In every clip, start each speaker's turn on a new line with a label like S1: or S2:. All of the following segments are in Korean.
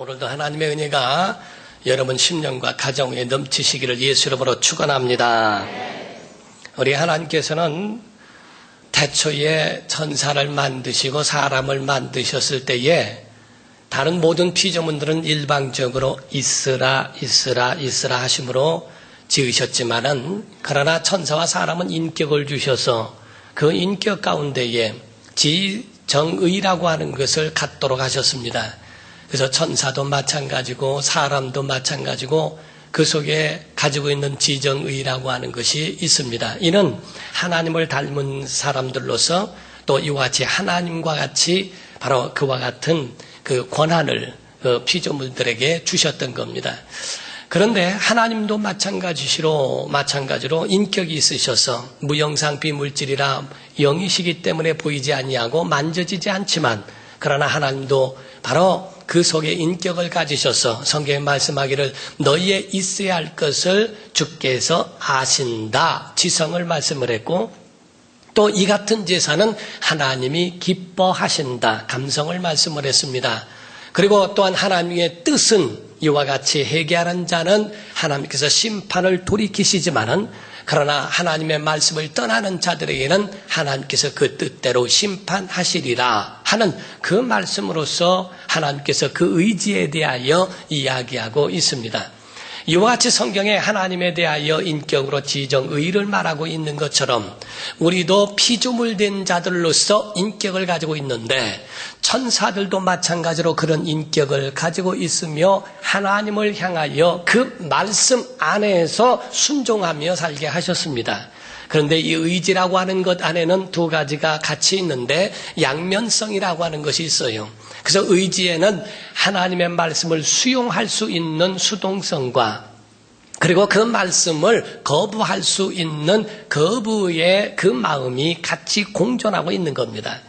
S1: 오늘도 하나님의 은혜가 여러분 심령과 가정에 넘치시기를 예수 이름으로 축원합니다. 우리 하나님께서는 태초에 천사를 만드시고 사람을 만드셨을 때에 다른 모든 피조물들은 일방적으로 있으라 하심으로 지으셨지만은 그러나 천사와 사람은 인격을 주셔서 그 인격 가운데에 지정의라고 하는 것을 갖도록 하셨습니다. 그래서 천사도 마찬가지고 사람도 마찬가지고 그 속에 가지고 있는 지정의라고 하는 것이 있습니다. 이는 하나님을 닮은 사람들로서 또 이와 같이 하나님과 같이 바로 그와 같은 그 권한을 피조물들에게 주셨던 겁니다. 그런데 하나님도 마찬가지로 인격이 있으셔서 무영상 비물질이라 영이시기 때문에 보이지 아니하고 만져지지 않지만 그러나 하나님도 바로 그 속에 인격을 가지셔서 성경에 말씀하기를 너희의 있어야 할 것을 주께서 아신다 지성을 말씀을 했고 또 이 같은 제사는 하나님이 기뻐하신다 감성을 말씀을 했습니다. 그리고 또한 하나님의 뜻은 이와 같이 회개하는 자는 하나님께서 심판을 돌이키시지만은 그러나 하나님의 말씀을 떠나는 자들에게는 하나님께서 그 뜻대로 심판하시리라 하는 그 말씀으로서 하나님께서 그 의지에 대하여 이야기하고 있습니다. 이와 같이 성경에 하나님에 대하여 인격으로 지정의를 말하고 있는 것처럼 우리도 피조물된 자들로서 인격을 가지고 있는데 천사들도 마찬가지로 그런 인격을 가지고 있으며 하나님을 향하여 그 말씀 안에서 순종하며 살게 하셨습니다. 그런데 이 의지라고 하는 것 안에는 두 가지가 같이 있는데 양면성이라고 하는 것이 있어요. 그래서 의지에는 하나님의 말씀을 수용할 수 있는 수동성과 그리고 그 말씀을 거부할 수 있는 거부의 그 마음이 같이 공존하고 있는 겁니다.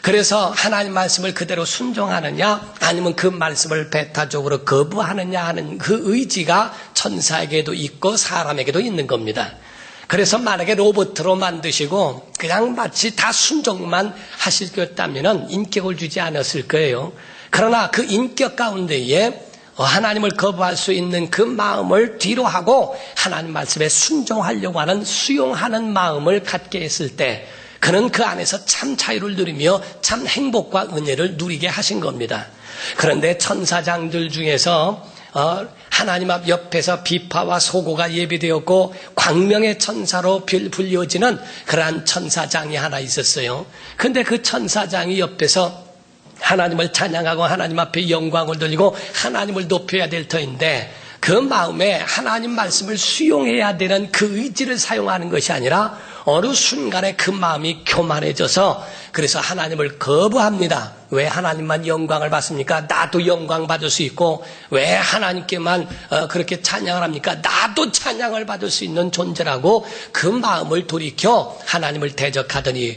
S1: 그래서 하나님 말씀을 그대로 순종하느냐 아니면 그 말씀을 배타적으로 거부하느냐 하는 그 의지가 천사에게도 있고 사람에게도 있는 겁니다. 그래서 만약에 로봇으로 만드시고 그냥 마치 다 순종만 하시겠다면 인격을 주지 않았을 거예요. 그러나 그 인격 가운데에 하나님을 거부할 수 있는 그 마음을 뒤로 하고 하나님 말씀에 순종하려고 하는 수용하는 마음을 갖게 했을 때 그는 그 안에서 참 자유를 누리며 참 행복과 은혜를 누리게 하신 겁니다. 그런데 천사장들 중에서 하나님 앞 옆에서 비파와 소고가 예비되었고 광명의 천사로 불려지는 그러한 천사장이 하나 있었어요. 근데 그 천사장이 옆에서 하나님을 찬양하고 하나님 앞에 영광을 돌리고 하나님을 높여야 될 터인데 그 마음에 하나님 말씀을 수용해야 되는 그 의지를 사용하는 것이 아니라 어느 순간에 그 마음이 교만해져서 그래서 하나님을 거부합니다. 왜 하나님만 영광을 받습니까? 나도 영광 받을 수 있고 왜 하나님께만 그렇게 찬양을 합니까? 나도 찬양을 받을 수 있는 존재라고 그 마음을 돌이켜 하나님을 대적하더니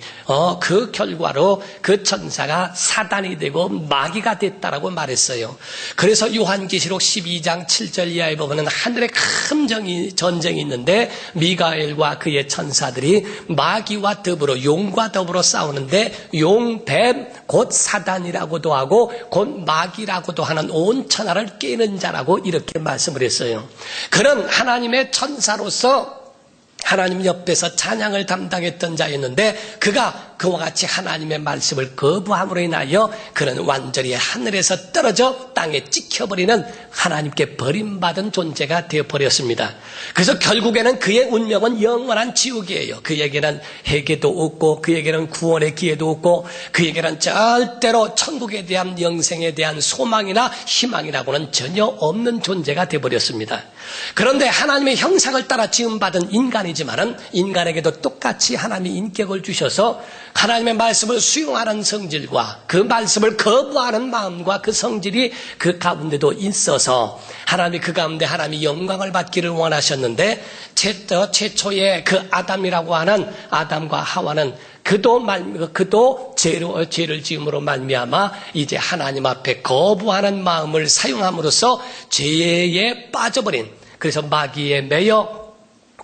S1: 그 결과로 그 천사가 사단이 되고 마귀가 됐다라고 말했어요. 그래서 요한계시록 12장 7절 이하에 보면 하늘에 큰 전쟁이 있는데 미가엘과 그의 천사들이 마귀와 더불어 용과 더불어 싸우는데 용, 뱀, 곧 사단이라고도 하고 곧 마귀라고도 하는 온 천하를 깨는 자라고 이렇게 말씀을 했어요. 그는 하나님의 천사로서 하나님 옆에서 찬양을 담당했던 자였는데 그가 그와 같이 하나님의 말씀을 거부함으로 인하여 그는 완전히 하늘에서 떨어져 땅에 찍혀버리는 하나님께 버림받은 존재가 되어버렸습니다. 그래서 결국에는 그의 운명은 영원한 지옥이에요. 그에게는 회개도 없고 그에게는 구원의 기회도 없고 그에게는 절대로 천국에 대한 영생에 대한 소망이나 희망이라고는 전혀 없는 존재가 되어버렸습니다. 그런데 하나님의 형상을 따라 지음받은 인간이지만은 인간에게도 똑같이 하나님이 인격을 주셔서 하나님의 말씀을 수용하는 성질과 그 말씀을 거부하는 마음과 그 성질이 그 가운데도 있어서 하나님이 그 가운데 하나님이 영광을 받기를 원하셨는데 최초의 그 아담이라고 하는 아담과 하와는 그도 죄를 지음으로 말미암아 이제 하나님 앞에 거부하는 마음을 사용함으로써 죄에 빠져버린 그래서 마귀에 매여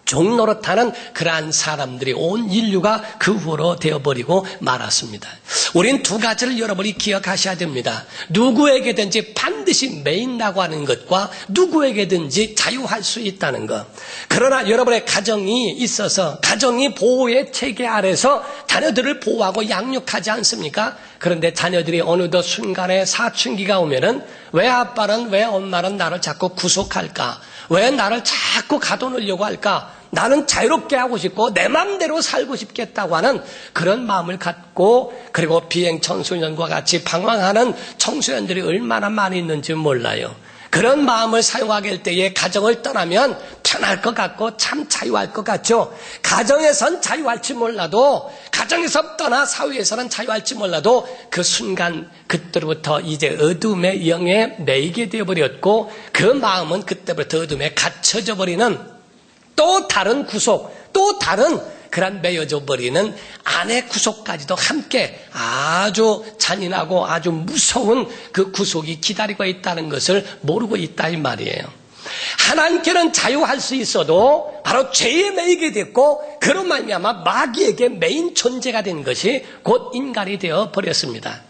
S1: 종노릇하는 그러한 사람들이 온 인류가 그 후로 되어버리고 말았습니다. 우린 두 가지를 여러분이 기억하셔야 됩니다. 누구에게든지 반드시 매인다고 하는 것과 누구에게든지 자유할 수 있다는 것. 그러나 여러분의 가정이 있어서 가정이 보호의 체계 아래서 자녀들을 보호하고 양육하지 않습니까? 그런데 자녀들이 어느덧 순간에 사춘기가 오면은 왜 아빠는, 왜 엄마는 나를 자꾸 구속할까? 왜 나를 자꾸 가둬놓으려고 할까? 나는 자유롭게 하고 싶고 내 마음대로 살고 싶겠다고 하는 그런 마음을 갖고, 그리고 비행 청소년과 같이 방황하는 청소년들이 얼마나 많이 있는지 몰라요. 그런 마음을 사용하게 할 때에 가정을 떠나면 편할 것 같고 참 자유할 것 같죠. 가정에선 자유할지 몰라도, 가정에서 떠나 사회에서는 자유할지 몰라도 그 순간 그때부터 이제 어둠의 영에 매이게 되어버렸고, 그 마음은 그때부터 어둠에 갇혀져 버리는 또 다른 구속, 또 다른 그런 매여져 버리는 안의 구속까지도 함께 아주 잔인하고 아주 무서운 그 구속이 기다리고 있다는 것을 모르고 있다 이 말이에요. 하나님께는 자유할 수 있어도 바로 죄에 매이게 됐고, 그런 말미암아 마귀에게 매인 존재가 된 것이 곧 인간이 되어 버렸습니다.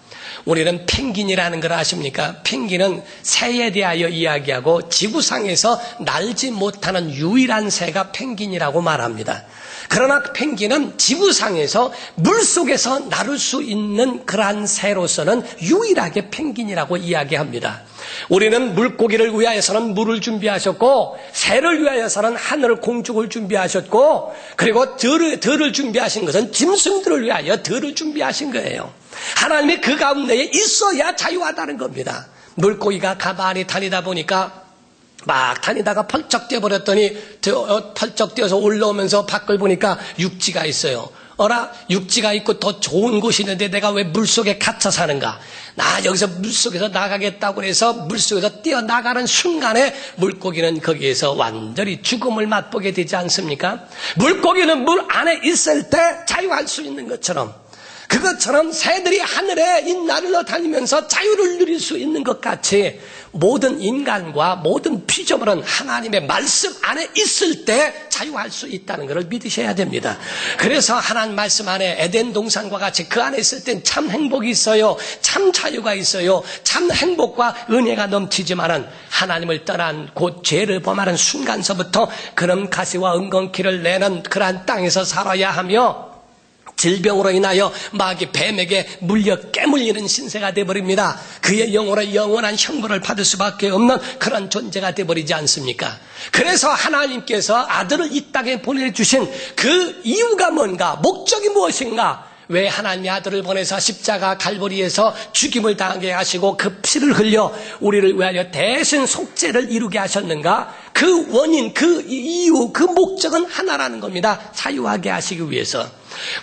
S1: 우리는 펭귄이라는 걸 아십니까? 펭귄은 새에 대하여 이야기하고 지구상에서 날지 못하는 유일한 새가 펭귄이라고 말합니다. 그러나 펭귄은 지구상에서 물속에서 나를 수 있는 그러한 새로서는 유일하게 펭귄이라고 이야기합니다. 우리는 물고기를 위하여서는 물을 준비하셨고, 새를 위하여서는 하늘 공중을 준비하셨고, 그리고 들을 준비하신 것은 짐승들을 위하여 들을 준비하신 거예요. 하나님이 그 가운데에 있어야 자유하다는 겁니다. 물고기가 가만히 다니다 보니까 막 다니다가 펄쩍 뛰어버렸더니 펄쩍 뛰어서 올라오면서 밖을 보니까 육지가 있어요. 어라, 육지가 있고 더 좋은 곳이 있는데 내가 왜 물속에 갇혀 사는가? 나 여기서 물속에서 나가겠다고 해서 물속에서 뛰어나가는 순간에 물고기는 거기에서 완전히 죽음을 맛보게 되지 않습니까? 물고기는 물 안에 있을 때 자유할 수 있는 것처럼, 그것처럼 새들이 하늘에 날려 다니면서 자유를 누릴 수 있는 것 같이 모든 인간과 모든 피조물은 하나님의 말씀 안에 있을 때 자유할 수 있다는 것을 믿으셔야 됩니다. 그래서 하나님 말씀 안에 에덴 동산과 같이 그 안에 있을 땐 참 행복이 있어요. 참 자유가 있어요. 참 행복과 은혜가 넘치지만은 하나님을 떠난 곧 죄를 범하는 순간서부터 그런 가시와 은건키를 내는 그러한 땅에서 살아야 하며, 질병으로 인하여 마귀 뱀에게 물려 깨물리는 신세가 되어버립니다. 그의 영혼의 영원한 형벌을 받을 수밖에 없는 그런 존재가 되어버리지 않습니까? 그래서 하나님께서 아들을 이 땅에 보내주신 그 이유가 뭔가, 목적이 무엇인가? 왜 하나님의 아들을 보내서 십자가 갈보리에서 죽임을 당하게 하시고 그 피를 흘려 우리를 위하여 대신 속죄를 이루게 하셨는가? 그 원인, 그 이유, 그 목적은 하나라는 겁니다. 자유하게 하시기 위해서.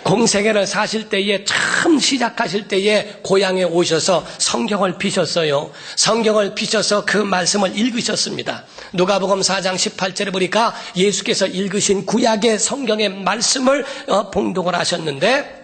S1: 공생애를 사실 때에, 처음 시작하실 때에 고향에 오셔서 성경을 피셨어요. 성경을 피셔서 그 말씀을 읽으셨습니다. 누가복음 4장 18절에 보니까 예수께서 읽으신 구약의 성경의 말씀을 봉독을 하셨는데,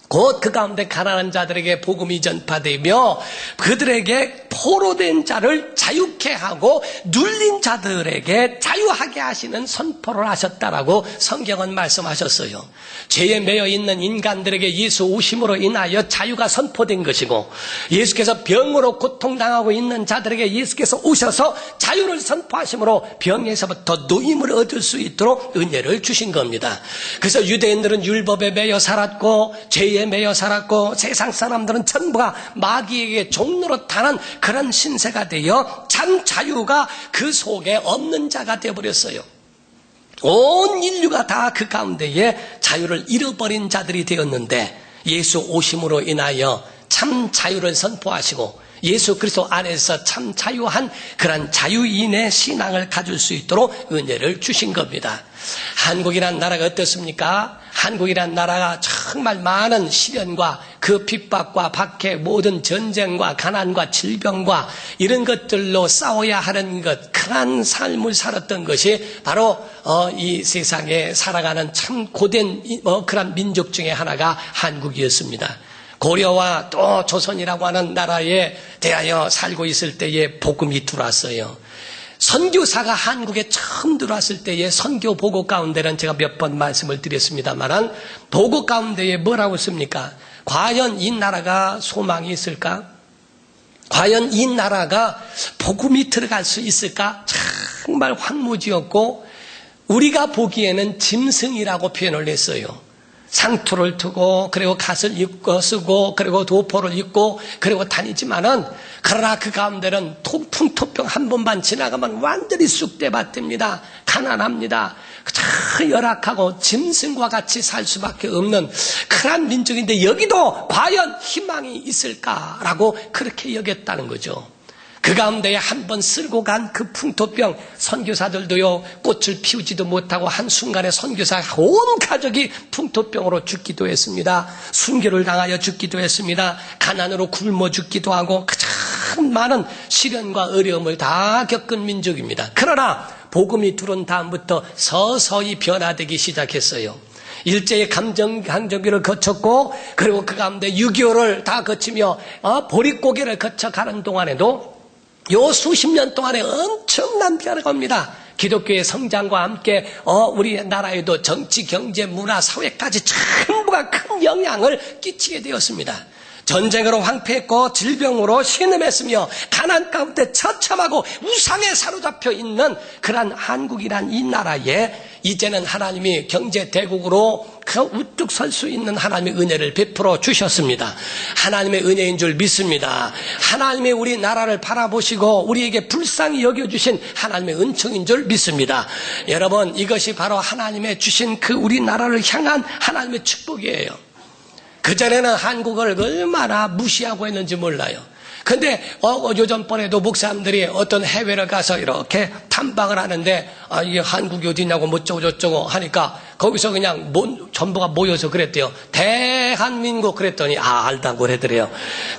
S1: 곧 그 가운데 가난한 자들에게 복음이 전파되며 그들에게 포로된 자를 자유케 하고 눌린 자들에게 자유하게 하시는 선포를 하셨다라고 성경은 말씀하셨어요. 죄에 매여 있는 인간들에게 예수 오심으로 인하여 자유가 선포된 것이고, 예수께서 병으로 고통당하고 있는 자들에게 예수께서 오셔서 자유를 선포하심으로 병에서부터 노임을 얻을 수 있도록 은혜를 주신 겁니다. 그래서 유대인들은 율법에 매여 살았고 죄에 매여 살았고, 세상 사람들은 전부가 마귀에게 종노릇하는 그런 신세가 되어 참 자유가 그 속에 없는 자가 되어버렸어요. 온 인류가 다 그 가운데에 자유를 잃어버린 자들이 되었는데, 예수 오심으로 인하여 참 자유를 선포하시고 예수 그리스도 안에서 참 자유한 그런 자유인의 신앙을 가질 수 있도록 은혜를 주신 겁니다. 한국이란 나라가 어떻습니까? 한국이란 나라가 정말 많은 시련과 그 핍박과 박해, 모든 전쟁과 가난과 질병과 이런 것들로 싸워야 하는 것, 그런 삶을 살았던 것이 바로 이 세상에 살아가는 참 고된 그런 민족 중에 하나가 한국이었습니다. 고려와 또 조선이라고 하는 나라에 대하여 살고 있을 때에 복음이 들어왔어요. 선교사가 한국에 처음 들어왔을 때의 선교 보고 가운데는 제가 몇 번 말씀을 드렸습니다만 보고 가운데에 뭐라고 씁니까? 과연 이 나라가 소망이 있을까? 과연 이 나라가 복음이 들어갈 수 있을까? 정말 황무지였고 우리가 보기에는 짐승이라고 표현을 했어요. 상투를 두고 그리고 갓을 입고 쓰고 그리고 도포를 입고 그리고 다니지만은 그러나 그 가운데는 풍토병 한 번만 지나가면 완전히 쑥대밭입니다. 가난합니다. 참 열악하고 짐승과 같이 살 수밖에 없는 그런 민족인데 여기도 과연 희망이 있을까라고 그렇게 여겼다는 거죠. 그 가운데에 한 번 쓸고 간 그 풍토병 선교사들도요 꽃을 피우지도 못하고 한순간에 선교사 온 가족이 풍토병으로 죽기도 했습니다. 순교를 당하여 죽기도 했습니다. 가난으로 굶어 죽기도 하고 참 많은 시련과 어려움을 다 겪은 민족입니다. 그러나 복음이 들어온 다음부터 서서히 변화되기 시작했어요. 일제의 강점기를 거쳤고 그리고 그 가운데 6.25를 다 거치며 보릿고개를 거쳐가는 동안에도 요 수십 년 동안에 엄청난 변화가 옵니다. 기독교의 성장과 함께 우리나라에도 정치, 경제, 문화, 사회까지 전부가 큰 영향을 끼치게 되었습니다. 전쟁으로 황폐했고 질병으로 신음했으며 가난 가운데 처참하고 우상에 사로잡혀 있는 그러한 한국이란 이 나라에 이제는 하나님이 경제 대국으로 우뚝 설 수 있는 하나님의 은혜를 베풀어 주셨습니다. 하나님의 은혜인 줄 믿습니다. 하나님의 우리나라를 바라보시고 우리에게 불쌍히 여겨주신 하나님의 은총인 줄 믿습니다. 여러분 이것이 바로 하나님의 주신 그 우리나라를 향한 하나님의 축복이에요. 그전에는 한국을 얼마나 무시하고 했는지 몰라요. 근데 요전번에도 목사님들이 어떤 해외를 가서 이렇게 탐방을 하는데 이게 한국이 어디냐고 뭐쩌고 저쩌고 하니까 거기서 그냥 전부가 모여서 그랬대요. 대한민국 그랬더니 알다고 그러더래요.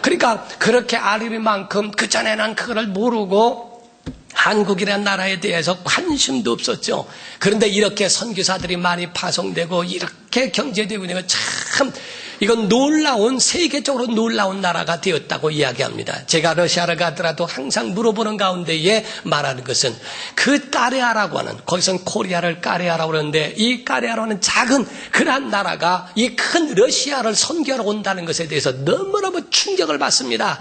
S1: 그러니까 그렇게 알리만큼 그전에는 그거를 모르고 한국이라는 나라에 대해서 관심도 없었죠. 그런데 이렇게 선교사들이 많이 파송되고 이렇게 경제되고 있는 건 참 이건 놀라운 세계적으로 놀라운 나라가 되었다고 이야기합니다. 제가 러시아를 가더라도 항상 물어보는 가운데에 말하는 것은 그 까레아라고 하는 거기서는 코리아를 까레아라고 그러는데 이 까레아라는 작은 그러한 나라가 이 큰 러시아를 선교하러 온다는 것에 대해서 너무너무 충격을 받습니다.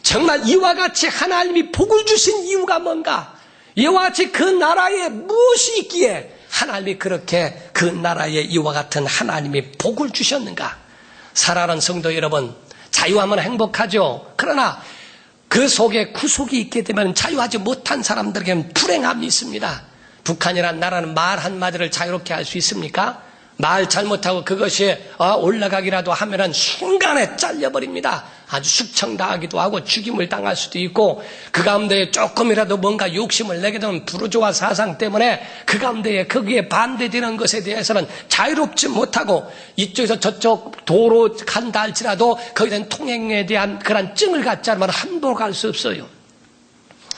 S1: 정말 이와 같이 하나님이 복을 주신 이유가 뭔가? 이와 같이 그 나라에 무엇이 있기에 하나님이 그렇게 그 나라에 이와 같은 하나님이 복을 주셨는가? 사랑하는 성도 여러분, 자유하면 행복하죠. 그러나 그 속에 구속이 있게 되면 자유하지 못한 사람들에게는 불행함이 있습니다. 북한이라는 나라는 말 한마디를 자유롭게 할 수 있습니까? 말 잘못하고 그것이 올라가기라도 하면은 순간에 잘려버립니다. 아주 숙청당하기도 하고 죽임을 당할 수도 있고 그 가운데에 조금이라도 뭔가 욕심을 내게 되면 부르주아 사상 때문에 그 가운데에 거기에 반대되는 것에 대해서는 자유롭지 못하고 이쪽에서 저쪽 도로 간다 할지라도 거기에 대한 통행에 대한 그런 증을 갖지 않으면 함부로 갈 수 없어요.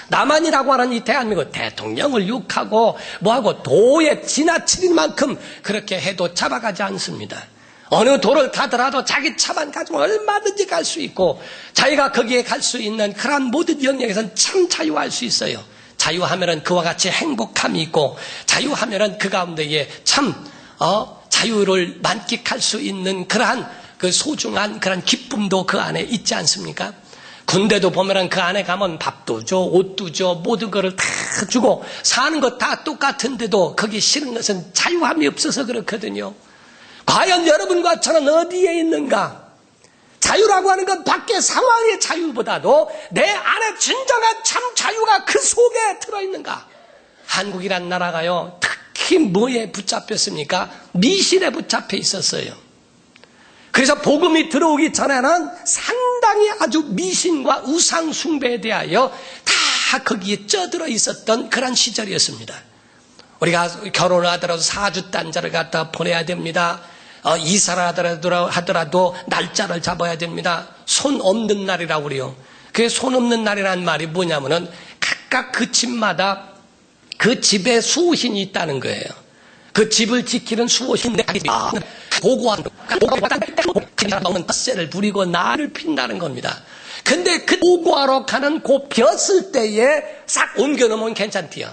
S1: 남한이라고 하는 이 대한민국 대통령을 욕하고 뭐하고 도에 지나칠 만큼 그렇게 해도 잡아가지 않습니다. 어느 도를 가더라도 자기 차만 가지고 얼마든지 갈 수 있고 자기가 거기에 갈 수 있는 그런 모든 영역에서는 참 자유할 수 있어요. 자유하면은 그와 같이 행복함이 있고 자유하면은 그 가운데에 참 자유를 만끽할 수 있는 그러한 그 소중한 그런 기쁨도 그 안에 있지 않습니까? 군대도 보면은 그 안에 가면 밥도 줘, 옷도 줘, 모든 거를 다 주고 사는 것 다 똑같은데도 거기 싫은 것은 자유함이 없어서 그렇거든요. 과연 여러분과 저는 어디에 있는가? 자유라고 하는 건 밖의 상황의 자유보다도 내 안에 진정한 참 자유가 그 속에 들어있는가? 한국이란 나라가요, 특히 뭐에 붙잡혔습니까? 미신에 붙잡혀 있었어요. 그래서 복음이 들어오기 전에는 상당히 아주 미신과 우상 숭배에 대하여 다 거기에 쪄들어 있었던 그런 시절이었습니다. 우리가 결혼을 하더라도 사주 단자를 갖다 보내야 됩니다. 이사를 하더라도 날짜를 잡아야 됩니다. 손 없는 날이라고 그래요. 그 손 없는 날이라는 말이 뭐냐면은 각각 그 집마다 그 집에 수호신이 있다는 거예요. 그 집을 지키는 수호신 보고하는 먹는 텃세를 부리고 나를 핀다는 겁니다. 근데 그 보고하러 가는 그 벼슬 때에 싹 옮겨놓으면 괜찮대요.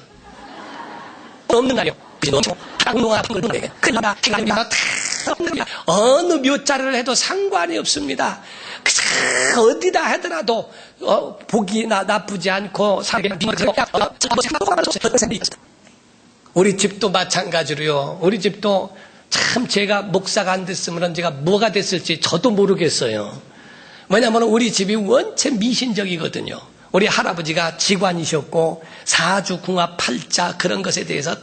S1: 없는 날이요. 어느 묘자를 해도 상관이 없습니다. 어디다 하더라도 보기 나쁘지 않고 우리 집도 마찬가지로요. 우리 집도 참 제가 목사가 안 됐으면 제가 뭐가 됐을지 저도 모르겠어요. 왜냐하면 우리 집이 원체 미신적이거든요. 우리 할아버지가 직관이셨고 사주, 궁합, 팔자 그런 것에 대해서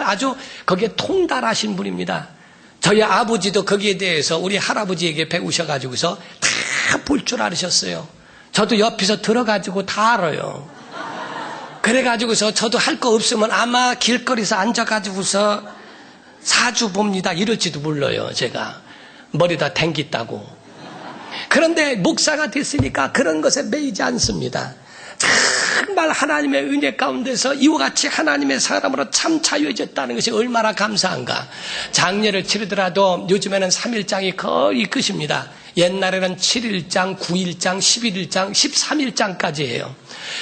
S1: 아주 거기에 통달하신 분입니다. 저희 아버지도 거기에 대해서 우리 할아버지에게 배우셔가지고서 다 볼 줄 알으셨어요. 저도 옆에서 들어가지고 다 알아요. 그래가지고서 저도 할 거 없으면 아마 길거리에서 앉아가지고서 사주 봅니다 이럴지도 몰라요. 제가 머리다 댕겼다고. 그런데 목사가 됐으니까 그런 것에 매이지 않습니다. 정말 하나님의 은혜 가운데서 이와 같이 하나님의 사람으로 참 자유해졌다는 것이 얼마나 감사한가. 장례를 치르더라도 요즘에는 3일장이 거의 끝입니다. 옛날에는 7일장, 9일장, 11일장, 13일장까지 해요.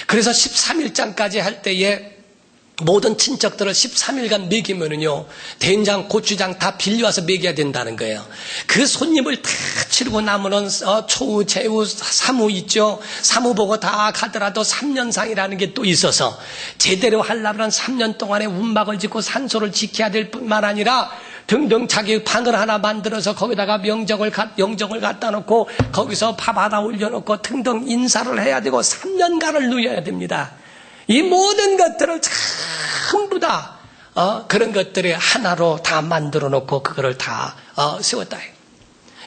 S1: 그래서 13일장까지 할 때에 모든 친척들을 13일간 먹이면은요, 된장, 고추장 다 빌려와서 먹여야 된다는 거예요. 그 손님을 다 치르고 나면은, 초우, 제우, 사무 있죠? 사무 보고 다 가더라도 3년상이라는 게 또 있어서, 제대로 하려면 3년 동안에 운막을 짓고 산소를 지켜야 될 뿐만 아니라, 등등 자기 방을 하나 만들어서 거기다가 영정을 갖다 놓고, 거기서 밥 하나 올려놓고 등등 인사를 해야 되고, 3년간을 누려야 됩니다. 이 모든 것들을 전부 다 그런 것들을 하나로 다 만들어 놓고 그거를 다 세웠다.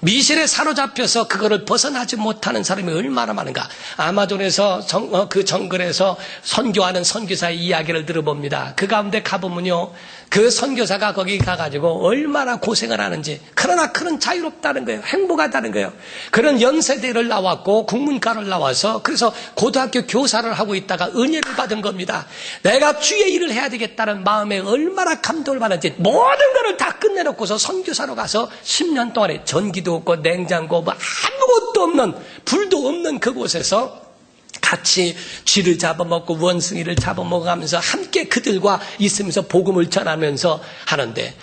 S1: 미신에 사로잡혀서 그거를 벗어나지 못하는 사람이 얼마나 많은가. 아마존에서 그 정글에서 선교하는 선교사의 이야기를 들어봅니다. 그 가운데 가보면요, 그 선교사가 거기 가가지고 얼마나 고생을 하는지. 그러나 그런 자유롭다는 거예요. 행복하다는 거예요. 그런 연세대를 나왔고 국문과를 나와서 그래서 고등학교 교사를 하고 있다가 은혜를 받은 겁니다. 내가 주의 일을 해야 되겠다는 마음에 얼마나 감동을 받았는지 모든 것을 다 끝내놓고서 선교사로 가서 10년 동안에 전기도 없고 냉장고 뭐 아무것도 없는, 불도 없는 그곳에서 같이 쥐를 잡아먹고 원숭이를 잡아먹으면서 함께 그들과 있으면서 복음을 전하면서 하는데,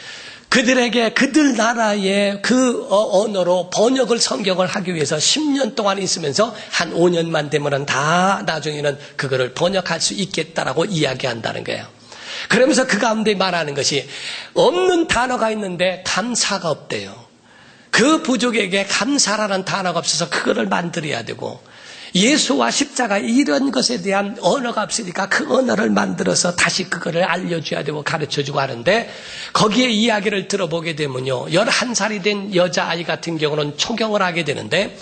S1: 그들에게 그들 나라의 그 언어로 번역을 성경을 하기 위해서 10년 동안 있으면서 한 5년만 되면은 다 나중에는 그거를 번역할 수 있겠다라고 이야기한다는 거예요. 그러면서 그 가운데 말하는 것이, 없는 단어가 있는데 감사가 없대요. 그 부족에게 감사라는 단어가 없어서 그거를 만들어야 되고, 예수와 십자가 이런 것에 대한 언어가 없으니까 그 언어를 만들어서 다시 그거를 알려줘야 되고 가르쳐주고 하는데, 거기에 이야기를 들어보게 되면요, 11살이 된 여자아이 같은 경우는 초경을 하게 되는데,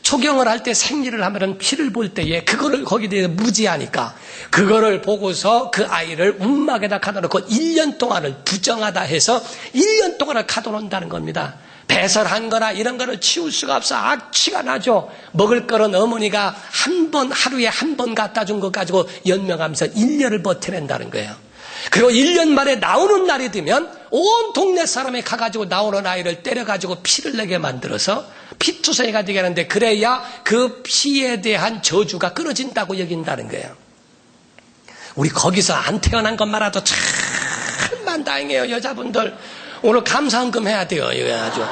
S1: 초경을 할 때 생리를 하면은 피를 볼 때에 그거를 거기에 대해서 무지하니까 그거를 보고서 그 아이를 움막에다 가둬놓고 1년 동안을 부정하다 해서 1년 동안을 가둬놓는다는 겁니다. 배설한 거나 이런 거를 치울 수가 없어. 악취가 나죠. 먹을 거는 어머니가 하루에 한 번 갖다 준 것 가지고 연명하면서 1년을 버텨낸다는 거예요. 그리고 1년 만에 나오는 날이 되면 온 동네 사람이 가가지고 나오는 아이를 때려가지고 피를 내게 만들어서 피투성이가 되게 하는데, 그래야 그 피에 대한 저주가 끊어진다고 여긴다는 거예요. 우리 거기서 안 태어난 것만라도 참만 다행이에요. 여자분들 오늘 감사헌금 해야 돼요. 이거 아주.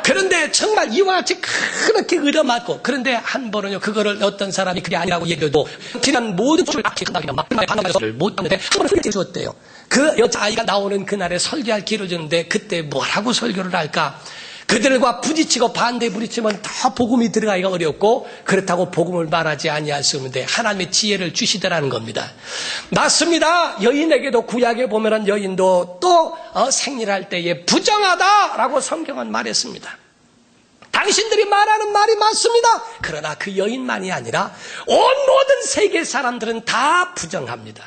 S1: 그런데 정말 이와 같이 그렇게 얻어맞고, 그런데 한 번은요, 그거를 어떤 사람이 그게 아니라고 얘기해도 지난 모든 것을 반응을 못하는데 한 번은 흘려 주었대요. 그 여자아이가 나오는 그날에 설교할 기회를 주는데, 그때 뭐라고 설교를 할까? 그들과 부딪히고 반대에 부딪히면 다 복음이 들어가기가 어렵고, 그렇다고 복음을 말하지 아니할 수 없는데 하나님의 지혜를 주시더라는 겁니다. 맞습니다. 여인에게도 구약에 보면은 여인도 또 생리할 때에 부정하다라고 성경은 말했습니다. 당신들이 말하는 말이 맞습니다. 그러나 그 여인만이 아니라 온 모든 세계 사람들은 다 부정합니다.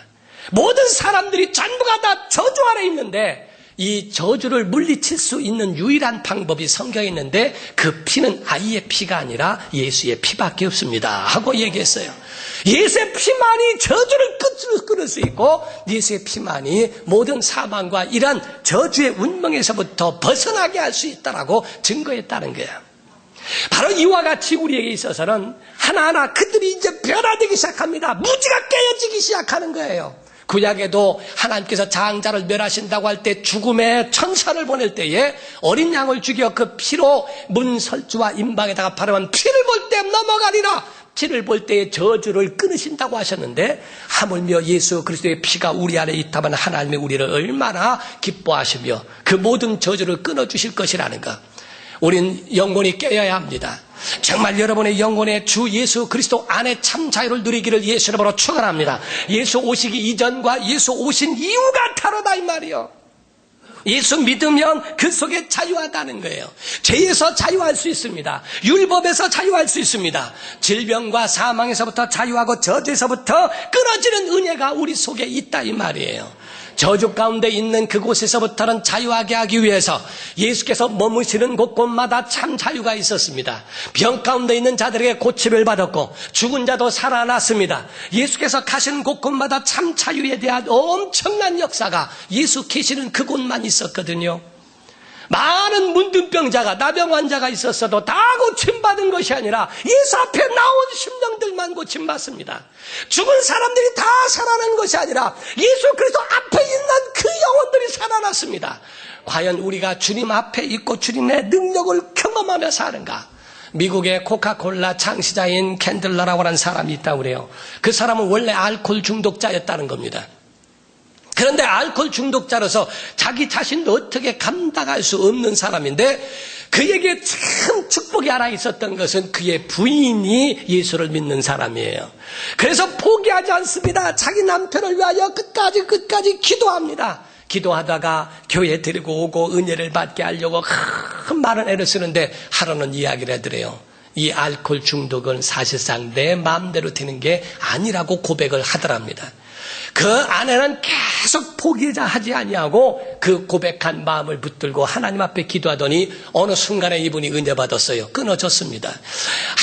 S1: 모든 사람들이 전부가 다 저주 아래 있는데, 이 저주를 물리칠 수 있는 유일한 방법이 성경에 있는데, 그 피는 아이의 피가 아니라 예수의 피밖에 없습니다 하고 얘기했어요. 예수의 피만이 저주를 끊을 수 있고, 예수의 피만이 모든 사망과 이러한 저주의 운명에서부터 벗어나게 할 수 있다라고 증거했다는 거예요. 바로 이와 같이 우리에게 있어서는 하나하나 그들이 이제 변화되기 시작합니다. 무지가 깨어지기 시작하는 거예요. 구약에도 하나님께서 장자를 멸하신다고 할 때 죽음의 천사를 보낼 때에 어린 양을 죽여 그 피로 문설주와 임방에다가 바르면 피를 볼 때 넘어가리라. 피를 볼 때의 저주를 끊으신다고 하셨는데 하물며 예수 그리스도의 피가 우리 안에 있다면 하나님의 우리를 얼마나 기뻐하시며 그 모든 저주를 끊어주실 것이라는가. 우린 영혼이 깨어야 합니다. 정말 여러분의 영혼의 주 예수 그리스도 안에 참 자유를 누리기를 예수 이름으로 축원합니다. 예수 오시기 이전과 예수 오신 이후가 다르다 이 말이요. 예수 믿으면 그 속에 자유하다는 거예요. 죄에서 자유할 수 있습니다. 율법에서 자유할 수 있습니다. 질병과 사망에서부터 자유하고 저주에서부터 끊어지는 은혜가 우리 속에 있다 이 말이에요. 저주 가운데 있는 그곳에서부터는 자유하게 하기 위해서 예수께서 머무시는 곳곳마다 참 자유가 있었습니다. 병 가운데 있는 자들에게 고침을 받았고 죽은 자도 살아났습니다. 예수께서 가시는 곳곳마다 참 자유에 대한 엄청난 역사가 예수 계시는 그곳만 있었거든요. 많은 문둥병자가 나병 환자가 있었어도 다 고침받은 것이 아니라 예수 앞에 나온 심령들만 고침받습니다. 죽은 사람들이 다 살아난 것이 아니라 예수 그리스도 앞에 있는 그 영혼들이 살아났습니다. 과연 우리가 주님 앞에 있고 주님의 능력을 경험하며 사는가? 미국의 코카콜라 창시자인 캔들러라고 하는 사람이 있다고 그래요. 그 사람은 원래 알코올 중독자였다는 겁니다. 그런데 알코올 중독자로서 자기 자신도 어떻게 감당할 수 없는 사람인데 그에게 참 축복이 하나 있었던 것은 그의 부인이 예수를 믿는 사람이에요. 그래서 포기하지 않습니다. 자기 남편을 위하여 끝까지 기도합니다. 기도하다가 교회에 데리고 오고 은혜를 받게 하려고 큰 많은 애를 쓰는데 하루는 이야기를 하더래요. 이 알코올 중독은 사실상 내 마음대로 되는 게 아니라고 고백을 하더랍니다. 그 아내는 계속 포기하지 아니하고 그 고백한 마음을 붙들고 하나님 앞에 기도하더니 어느 순간에 이분이 은혜 받았어요. 끊어졌습니다.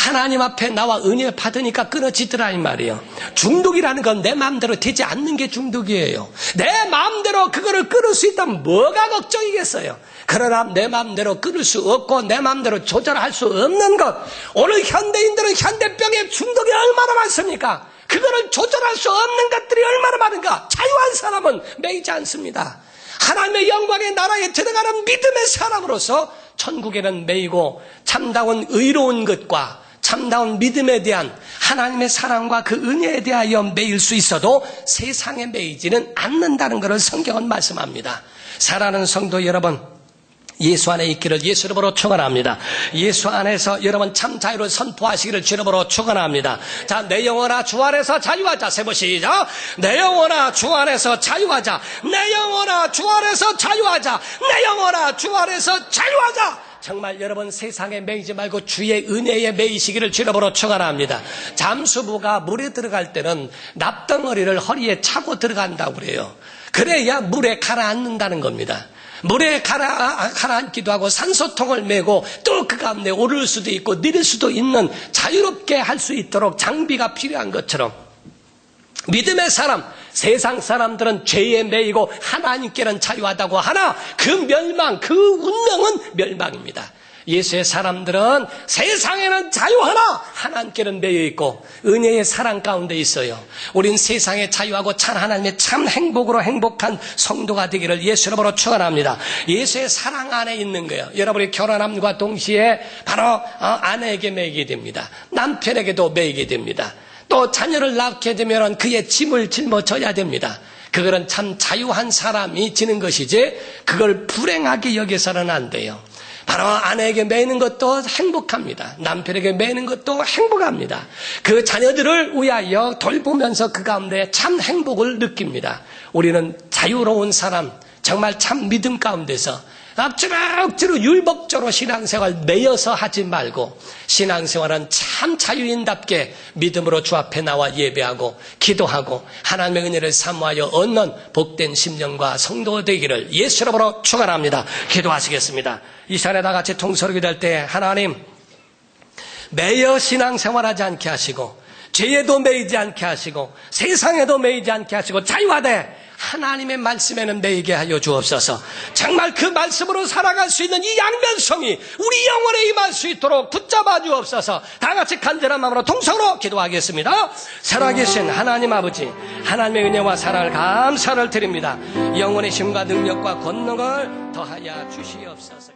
S1: 하나님 앞에 나와 은혜 받으니까 끊어지더라 이 말이에요. 중독이라는 건 내 마음대로 되지 않는 게 중독이에요. 내 마음대로 그거를 끊을 수 있다면 뭐가 걱정이겠어요. 그러나 내 마음대로 끊을 수 없고 내 마음대로 조절할 수 없는 것. 오늘 현대인들은 현대병의 중독이 얼마나 많습니까? 그거를 조절할 수 없는 것들이 얼마나 많은가. 자유한 사람은 매이지 않습니다. 하나님의 영광의 나라에 들어가는 믿음의 사람으로서 천국에는 매이고 참다운 의로운 것과 참다운 믿음에 대한 하나님의 사랑과 그 은혜에 대하여 매일 수 있어도 세상에 매이지는 않는다는 것을 성경은 말씀합니다. 사랑하는 성도 여러분, 예수 안에 있기를 예수 이름으로 축원합니다. 예수 안에서 여러분 참 자유를 선포하시기를 주 이름으로 축원합니다. 자, 내 영혼아 주 안에서 자유하자. 세 번 시작. 내 영혼아 주 안에서 자유하자. 내 영혼아 주 안에서 자유하자. 내 영혼아 주 안에서 자유하자. 정말 여러분 세상에 매이지 말고 주의 은혜에 매이시기를 주 이름으로 축원합니다. 잠수부가 물에 들어갈 때는 납덩어리를 허리에 차고 들어간다고 그래요. 그래야 물에 가라앉는다는 겁니다. 물에 가라앉기도 하고 산소통을 메고 또 그 가운데 오를 수도 있고 내릴 수도 있는 자유롭게 할 수 있도록 장비가 필요한 것처럼 믿음의 사람, 세상 사람들은 죄에 매이고 하나님께는 자유하다고 하나 그 멸망, 그 운명은 멸망입니다. 예수의 사람들은 세상에는 자유하나 하나님께는 매여 있고 은혜의 사랑 가운데 있어요. 우린 세상에 자유하고 참 하나님의 참 행복으로 행복한 성도가 되기를 예수 이름으로 축원합니다. 예수의 사랑 안에 있는 거예요. 여러분이 결혼함과 동시에 바로 아내에게 매이게 됩니다. 남편에게도 매이게 됩니다. 또 자녀를 낳게 되면 그의 짐을 짊어져야 됩니다. 그거는 참 자유한 사람이 지는 것이지 그걸 불행하게 여겨서는 안 돼요. 바로 아내에게 매이는 것도 행복합니다. 남편에게 매이는 것도 행복합니다. 그 자녀들을 위하여 돌보면서 그 가운데 참 행복을 느낍니다. 우리는 자유로운 사람, 정말 참 믿음 가운데서 억지로 율법적으로 신앙생활 매여서 하지 말고 신앙생활은 참 자유인답게 믿음으로 주 앞에 나와 예배하고 기도하고 하나님의 은혜를 사모하여 얻는 복된 심령과 성도 되기를 예수 이름으로 축원합니다. 기도하시겠습니다. 이 시간에 다 같이 통성기도 할 때 하나님 매여 신앙생활하지 않게 하시고 죄에도 매이지 않게 하시고 세상에도 매이지 않게 하시고 자유하되 하나님의 말씀에는 매이게 하여 주옵소서. 정말 그 말씀으로 살아갈 수 있는 이 양면성이 우리 영혼에 임할 수 있도록 붙잡아 주옵소서. 다 같이 간절한 마음으로 통성으로 기도하겠습니다. 살아계신 하나님 아버지, 하나님의 은혜와 사랑을 감사를 드립니다. 영혼의 힘과 능력과 권능을 더하여 주시옵소서.